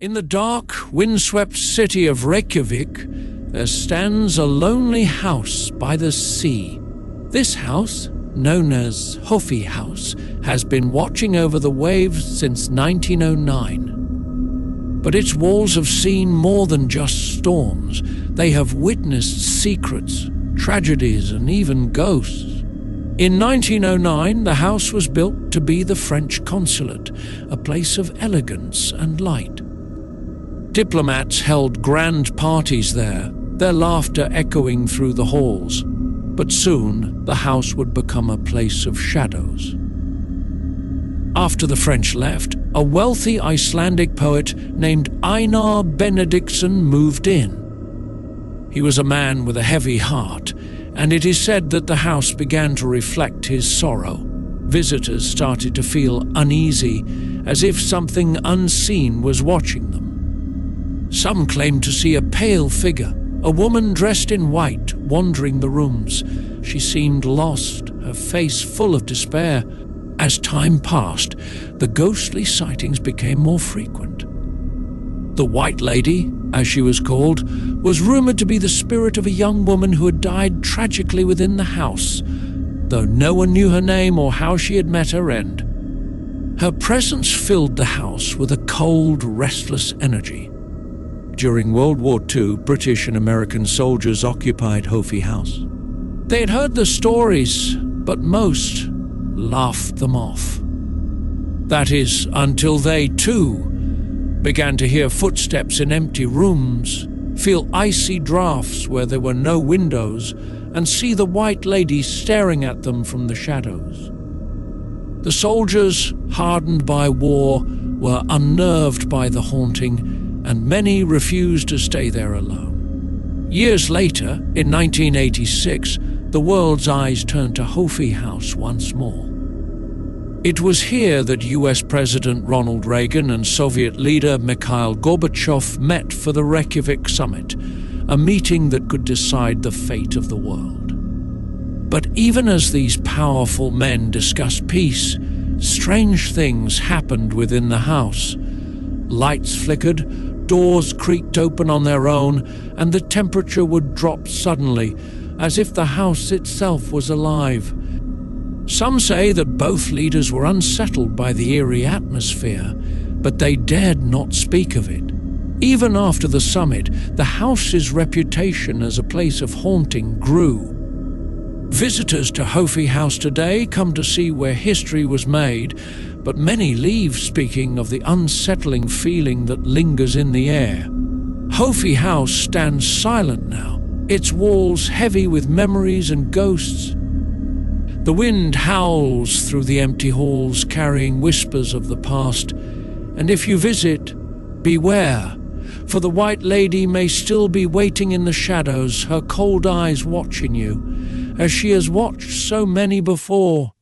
In the dark, windswept city of Reykjavik, there stands a lonely house by the sea. This house, known as Höfði House, has been watching over the waves since 1909. But its walls have seen more than just storms. They have witnessed secrets, tragedies, and even ghosts. In 1909, the house was built to be the French consulate, a place of elegance and light. Diplomats held grand parties there, their laughter echoing through the halls. But soon, the house would become a place of shadows. After the French left, a wealthy Icelandic poet named Einar Benediktsson moved in. He was a man with a heavy heart, and it is said that the house began to reflect his sorrow. Visitors started to feel uneasy, as if something unseen was watching them. Some claimed to see a pale figure, a woman dressed in white, wandering the rooms. She seemed lost, her face full of despair. As time passed, the ghostly sightings became more frequent. The White Lady, as she was called, was rumored to be the spirit of a young woman who had died tragically within the house, though no one knew her name or how she had met her end. Her presence filled the house with a cold, restless energy. During World War II, British and American soldiers occupied Höfði House. They had heard the stories, but most laughed them off. That is, until they, too, began to hear footsteps in empty rooms, feel icy drafts where there were no windows, and see the White Lady staring at them from the shadows. The soldiers, hardened by war, were unnerved by the haunting, and many refused to stay there alone. Years later, in 1986, the world's eyes turned to Höfði House once more. It was here that US President Ronald Reagan and Soviet leader Mikhail Gorbachev met for the Reykjavik Summit, a meeting that could decide the fate of the world. But even as these powerful men discussed peace, strange things happened within the house. Lights flickered, doors creaked open on their own, and the temperature would drop suddenly, as if the house itself was alive. Some say that both leaders were unsettled by the eerie atmosphere, but they dared not speak of it. Even after the summit, the house's reputation as a place of haunting grew. Visitors to Höfði House today come to see where history was made, but many leave speaking of the unsettling feeling that lingers in the air. Höfði House stands silent now, its walls heavy with memories and ghosts. The wind howls through the empty halls, carrying whispers of the past. And if you visit, beware, for the White Lady may still be waiting in the shadows, her cold eyes watching you, as she has watched so many before.